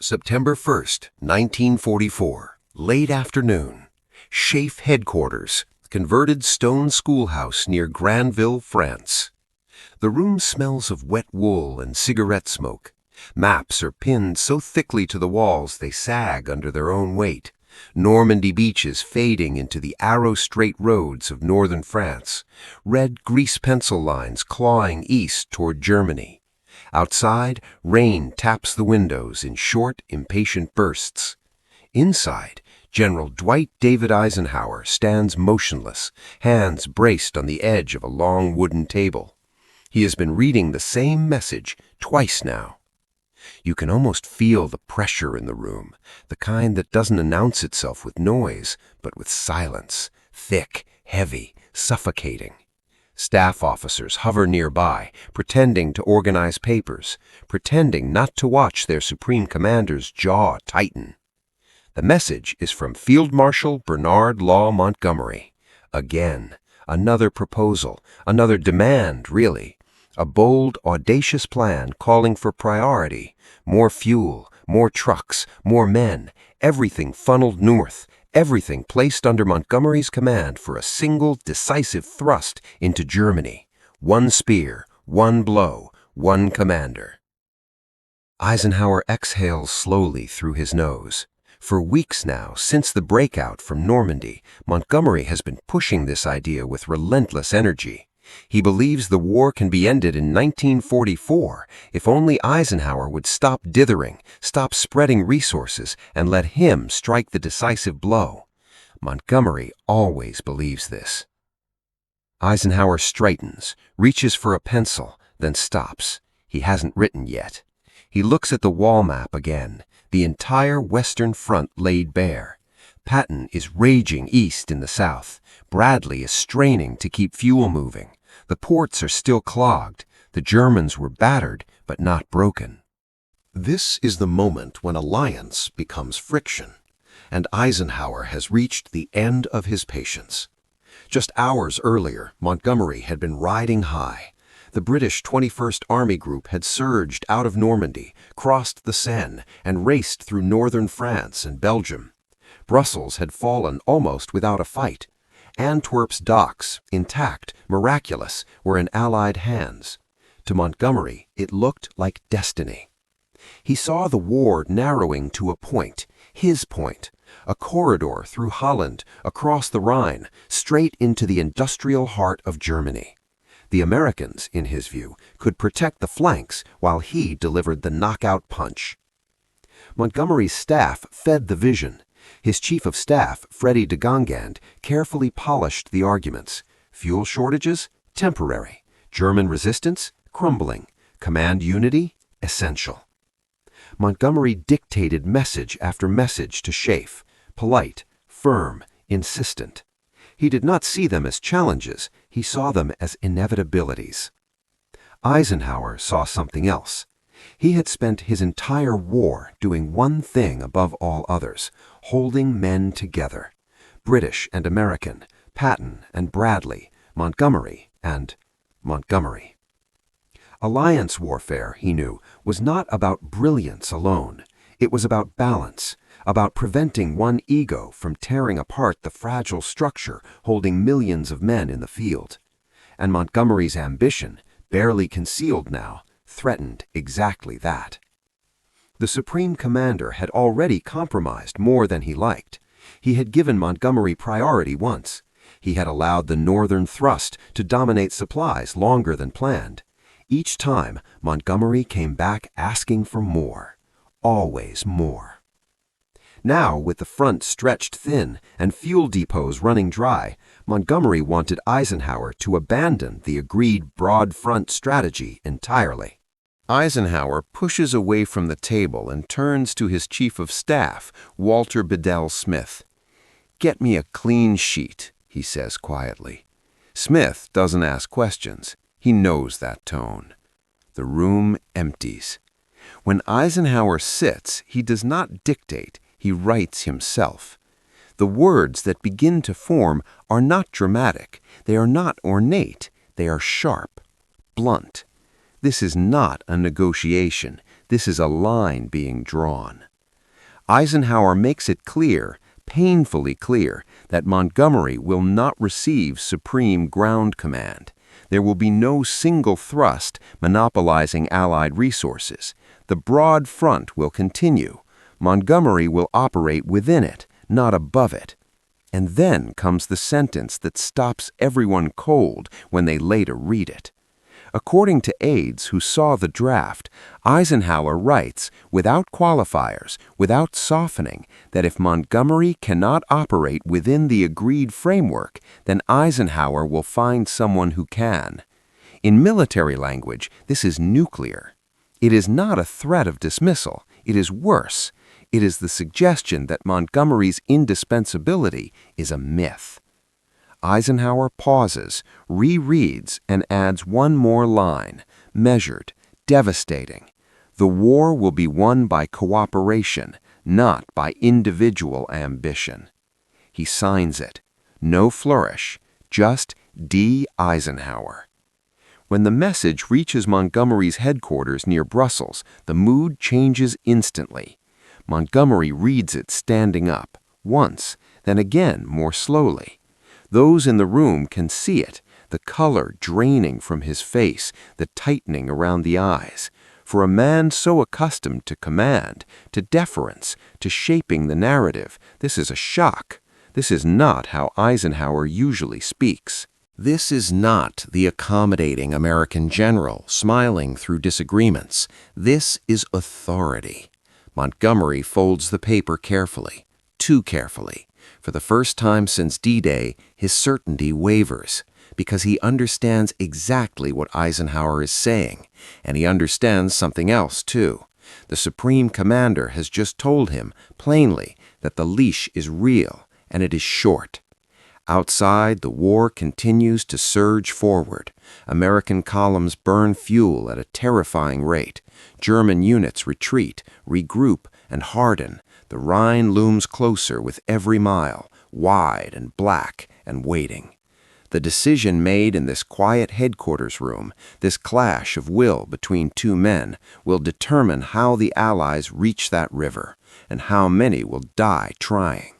September 1st, 1944, late afternoon. SHAFE headquarters, converted stone schoolhouse near Granville, France. The room smells of wet wool and cigarette smoke. Maps are pinned so thickly to the walls they sag under their own weight. Normandy beaches fading into the arrow-straight roads of northern France. Red grease pencil lines clawing east toward Germany. Outside, rain taps the windows in short, impatient bursts. Inside, General Dwight David Eisenhower stands motionless, hands braced on the edge of a long wooden table. He has been reading the same message twice now. You can almost feel the pressure in the room, the kind that doesn't announce itself with noise, but with silence, thick, heavy, suffocating. Staff officers hover nearby, pretending to organize papers, pretending not to watch their supreme commander's jaw tighten. The message is from Field Marshal Bernard Montgomery. Again, another proposal, another demand, really. A bold, audacious plan calling for priority, more fuel, more trucks, more men, everything funneled north, everything placed under Montgomery's command for a single, decisive thrust into Germany. One spear, one blow, one commander. Eisenhower exhales slowly through his nose. For weeks now, since the breakout from Normandy, Montgomery has been pushing this idea with relentless energy. He believes the war can be ended in 1944 if only Eisenhower would stop dithering, stop spreading resources, and let him strike the decisive blow. Montgomery always believes this. Eisenhower straightens, reaches for a pencil, then stops. He hasn't written yet. He looks at the wall map again, the entire Western Front laid bare. Patton is raging east in the south. Bradley is straining to keep fuel moving. The ports are still clogged. The Germans were battered, but not broken. This is the moment when alliance becomes friction, and Eisenhower has reached the end of his patience. Just hours earlier, Montgomery had been riding high. The British 21st Army Group had surged out of Normandy, crossed the Seine, and raced through northern France and Belgium. Brussels had fallen almost without a fight. Antwerp's docks, intact, miraculous, were in Allied hands. To Montgomery, it looked like destiny. He saw the war narrowing to a point, his point, a corridor through Holland, across the Rhine, straight into the industrial heart of Germany. The Americans, in his view, could protect the flanks while he delivered the knockout punch. Montgomery's staff fed the vision. His chief of staff, Freddie de Gongand, carefully polished the arguments. Fuel shortages? Temporary. German resistance? Crumbling. Command unity? Essential. Montgomery dictated message after message to SHAFE, polite, firm, insistent. He did not see them as challenges, he saw them as inevitabilities. Eisenhower saw something else. He had spent his entire war doing one thing above all others, holding men together. British and American, Patton and Bradley, Montgomery and Montgomery. Alliance warfare, he knew, was not about brilliance alone. It was about balance, about preventing one ego from tearing apart the fragile structure holding millions of men in the field. And Montgomery's ambition, barely concealed now, threatened exactly that. The Supreme Commander had already compromised more than he liked. He had given Montgomery priority once. He had allowed the northern thrust to dominate supplies longer than planned. Each time, Montgomery came back asking for more. Always more. Now, with the front stretched thin and fuel depots running dry, Montgomery wanted Eisenhower to abandon the agreed broad front strategy entirely. Eisenhower pushes away from the table and turns to his chief of staff, Walter Bedell Smith. "Get me a clean sheet," he says quietly. Smith doesn't ask questions. He knows that tone. The room empties. When Eisenhower sits, he does not dictate, he writes himself. The words that begin to form are not dramatic, they are not ornate, they are sharp, blunt. This is not a negotiation, this is a line being drawn. Eisenhower makes it clear, painfully clear, that Montgomery will not receive supreme ground command. There will be no single thrust monopolizing Allied resources. The broad front will continue. Montgomery will operate within it, not above it. And then comes the sentence that stops everyone cold when they later read it. According to aides who saw the draft, Eisenhower writes, without qualifiers, without softening, that if Montgomery cannot operate within the agreed framework, then Eisenhower will find someone who can. In military language, this is nuclear. It is not a threat of dismissal. It is worse. It is the suggestion that Montgomery's indispensability is a myth. Eisenhower pauses, rereads, and adds one more line, measured, devastating. The war will be won by cooperation, not by individual ambition. He signs it. No flourish, just D. Eisenhower. When the message reaches Montgomery's headquarters near Brussels, the mood changes instantly. Montgomery reads it standing up, once, then again more slowly. Those in the room can see it, the color draining from his face, the tightening around the eyes. For a man so accustomed to command, to deference, to shaping the narrative, this is a shock. This is not how Eisenhower usually speaks. This is not the accommodating American general smiling through disagreements. This is authority. Montgomery folds the paper carefully, too carefully. For the first time since D-Day, his certainty wavers, because he understands exactly what Eisenhower is saying, and he understands something else, too. The Supreme Commander has just told him, plainly, that the leash is real, and it is short. Outside, the war continues to surge forward. American columns burn fuel at a terrifying rate. German units retreat, regroup, and harden. The Rhine looms closer with every mile, wide and black and waiting. The decision made in this quiet headquarters room, this clash of will between two men, will determine how the Allies reach that river, and how many will die trying.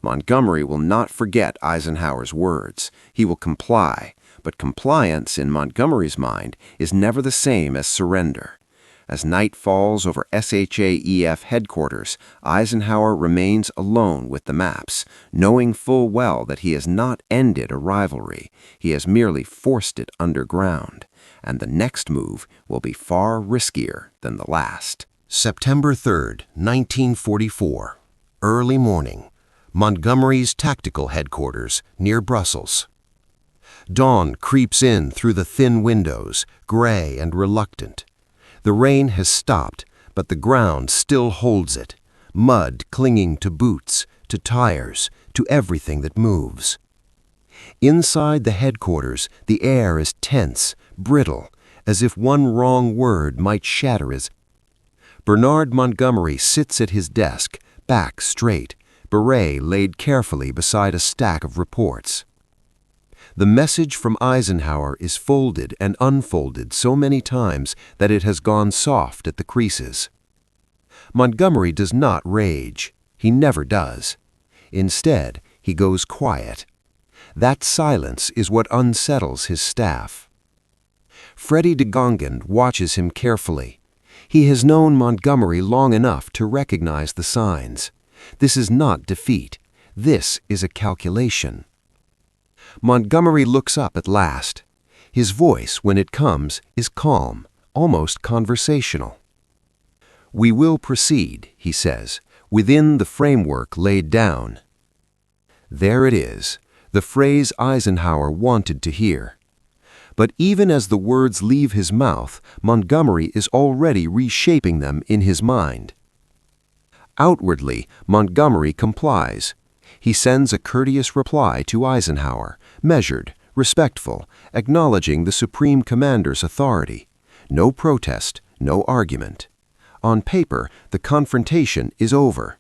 Montgomery will not forget Eisenhower's words. He will comply, but compliance in Montgomery's mind is never the same as surrender. As night falls over SHAEF headquarters, Eisenhower remains alone with the maps, knowing full well that he has not ended a rivalry. He has merely forced it underground, and the next move will be far riskier than the last. September 3rd, 1944. Early morning. Montgomery's tactical headquarters near Brussels. Dawn creeps in through the thin windows, gray and reluctant. The rain has stopped, but the ground still holds it, mud clinging to boots, to tires, to everything that moves. Inside the headquarters, the air is tense, brittle, as if one wrong word might shatter his. Bernard Montgomery sits at his desk, back straight, beret laid carefully beside a stack of reports. The message from Eisenhower is folded and unfolded so many times that it has gone soft at the creases. Montgomery does not rage. He never does. Instead, he goes quiet. That silence is what unsettles his staff. Freddie de Gongend watches him carefully. He has known Montgomery long enough to recognize the signs. This is not defeat. This is a calculation. Montgomery looks up at last. His voice, when it comes, is calm, almost conversational. "We will proceed," he says, "within the framework laid down." There it is, the phrase Eisenhower wanted to hear. But even as the words leave his mouth, Montgomery is already reshaping them in his mind. Outwardly, Montgomery complies. He sends a courteous reply to Eisenhower, measured, respectful, acknowledging the Supreme Commander's authority. No protest, no argument. On paper, the confrontation is over.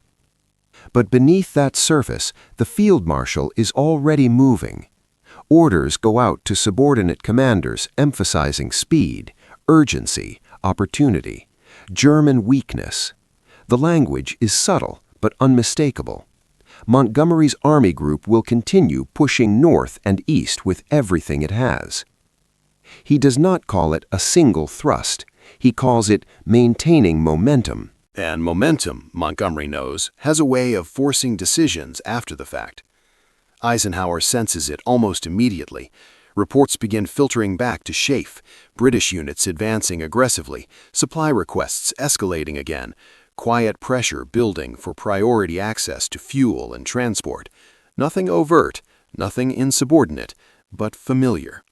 But beneath that surface, the Field Marshal is already moving. Orders go out to subordinate commanders emphasizing speed, urgency, opportunity, German weakness. The language is subtle but unmistakable. Montgomery's army group will continue pushing north and east with everything it has. He does not call it a single thrust. He calls it maintaining momentum. And momentum, Montgomery knows, has a way of forcing decisions after the fact. Eisenhower senses it almost immediately. Reports begin filtering back to SHAEF, British units advancing aggressively, supply requests escalating again, quiet pressure building for priority access to fuel and transport. Nothing overt, nothing insubordinate, but familiar.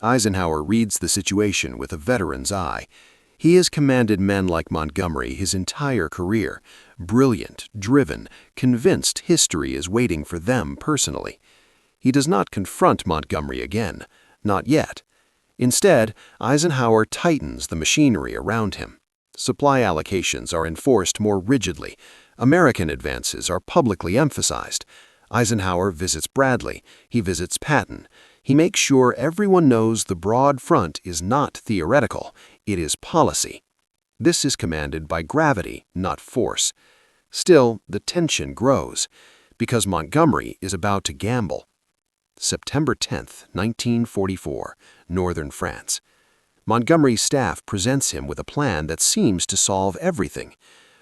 Eisenhower reads the situation with a veteran's eye. He has commanded men like Montgomery his entire career, brilliant, driven, convinced history is waiting for them personally. He does not confront Montgomery again, not yet. Instead, Eisenhower tightens the machinery around him. Supply allocations are enforced more rigidly. American advances are publicly emphasized. Eisenhower visits Bradley. He visits Patton. He makes sure everyone knows the broad front is not theoretical, it is policy. This is commanded by gravity, not force. Still, the tension grows, because Montgomery is about to gamble. September 10, 1944, northern France. Montgomery's staff presents him with a plan that seems to solve everything.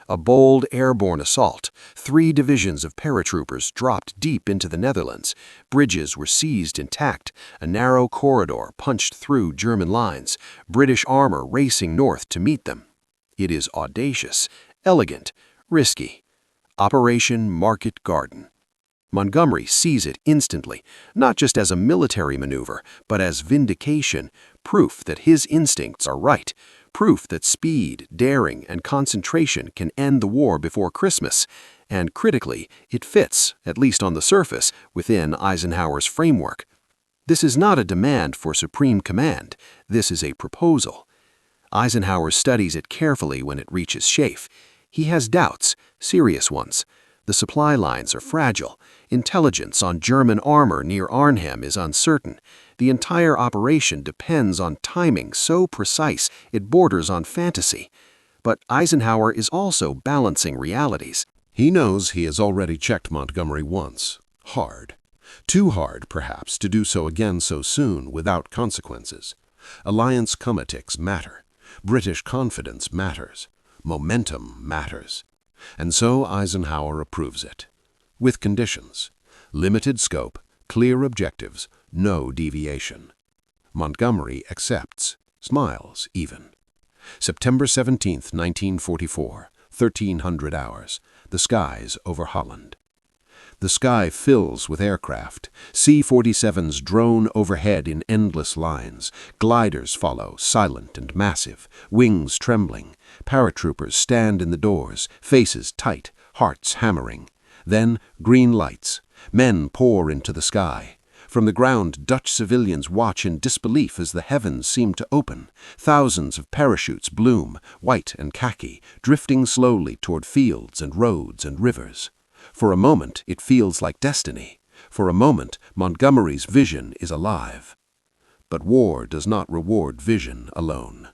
A bold airborne assault. 3 divisions of paratroopers dropped deep into the Netherlands. Bridges were seized intact. A narrow corridor punched through German lines. British armor racing north to meet them. It is audacious, elegant, risky. Operation Market Garden. Montgomery sees it instantly, not just as a military maneuver, but as vindication, proof that his instincts are right. Proof that speed, daring, and concentration can end the war before Christmas, and critically, it fits, at least on the surface, within Eisenhower's framework. This is not a demand for supreme command. This is a proposal. Eisenhower studies it carefully when it reaches SHAEF. He has doubts, serious ones. The supply lines are fragile. Intelligence on German armor near Arnhem is uncertain. The entire operation depends on timing so precise it borders on fantasy. But Eisenhower is also balancing realities. He knows he has already checked Montgomery once. Hard. Too hard, perhaps, to do so again so soon without consequences. Alliance comitics matter. British confidence matters. Momentum matters. And so Eisenhower approves it. With conditions. Limited scope, clear objectives, no deviation. Montgomery accepts, smiles even. September 17, 1944, 1300 hours, the skies over Holland. The sky fills with aircraft. C-47s drone overhead in endless lines. Gliders follow, silent and massive, wings trembling. Paratroopers stand in the doors, faces tight, hearts hammering. Then, green lights. Men pour into the sky. From the ground, Dutch civilians watch in disbelief as the heavens seem to open. Thousands of parachutes bloom, white and khaki, drifting slowly toward fields and roads and rivers. For a moment, it feels like destiny. For a moment, Montgomery's vision is alive. But war does not reward vision alone.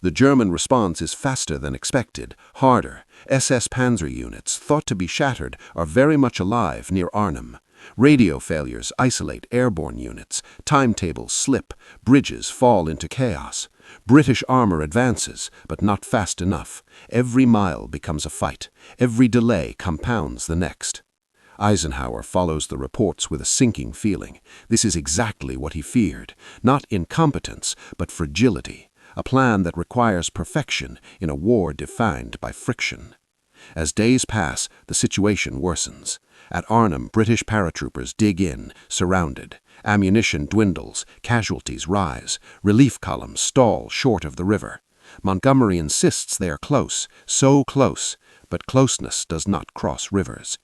The German response is faster than expected, harder. SS Panzer units, thought to be shattered, are very much alive near Arnhem. Radio failures isolate airborne units. Timetables slip. Bridges fall into chaos. British armor advances, but not fast enough. Every mile becomes a fight. Every delay compounds the next. Eisenhower follows the reports with a sinking feeling. This is exactly what he feared. Not incompetence, but fragility. A plan that requires perfection in a war defined by friction. As days pass, the situation worsens. At Arnhem, British paratroopers dig in, surrounded. Ammunition dwindles, casualties rise. Relief columns stall short of the river. Montgomery insists they are close, so close, but closeness does not cross rivers.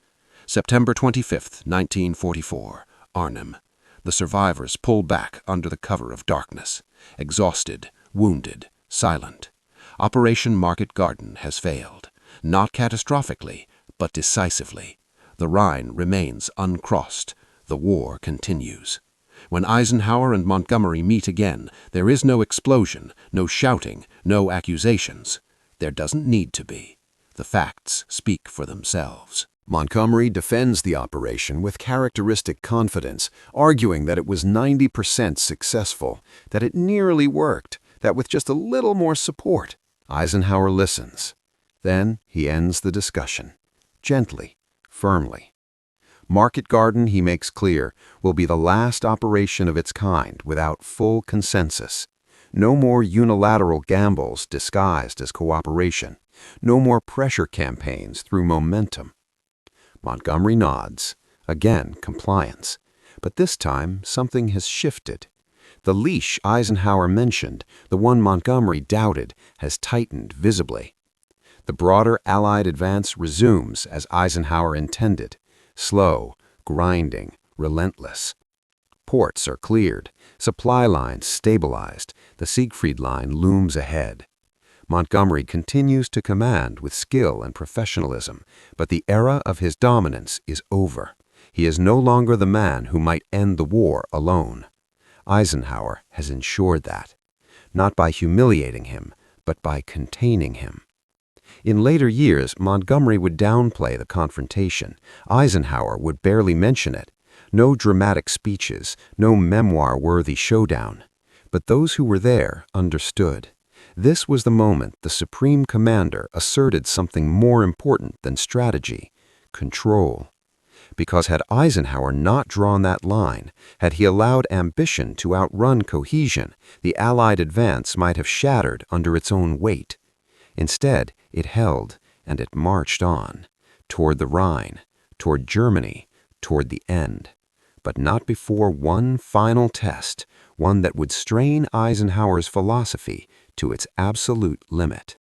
September 25, 1944, Arnhem. The survivors pull back under the cover of darkness. Exhausted, wounded, silent. Operation Market Garden has failed. Not catastrophically, but decisively. The Rhine remains uncrossed. The war continues. When Eisenhower and Montgomery meet again, there is no explosion, no shouting, no accusations. There doesn't need to be. The facts speak for themselves. Montgomery defends the operation with characteristic confidence, arguing that it was 90% successful, that it nearly worked, that with just a little more support. Eisenhower listens. Then he ends the discussion. Gently, firmly. Market Garden, he makes clear, will be the last operation of its kind without full consensus. No more unilateral gambles disguised as cooperation. No more pressure campaigns through momentum. Montgomery nods. Again, compliance. But this time, something has shifted. The leash Eisenhower mentioned, the one Montgomery doubted, has tightened visibly. The broader Allied advance resumes as Eisenhower intended. Slow, grinding, relentless. Ports are cleared. Supply lines stabilized. The Siegfried Line looms ahead. Montgomery continues to command with skill and professionalism, but the era of his dominance is over. He is no longer the man who might end the war alone. Eisenhower has ensured that, not by humiliating him, but by containing him. In later years, Montgomery would downplay the confrontation. Eisenhower would barely mention it. No dramatic speeches, no memoir-worthy showdown. But those who were there understood. This was the moment the Supreme Commander asserted something more important than strategy: control. Because had Eisenhower not drawn that line, had he allowed ambition to outrun cohesion, the Allied advance might have shattered under its own weight. Instead, it held, and it marched on, toward the Rhine, toward Germany, toward the end. But not before one final test, one that would strain Eisenhower's philosophy to its absolute limit.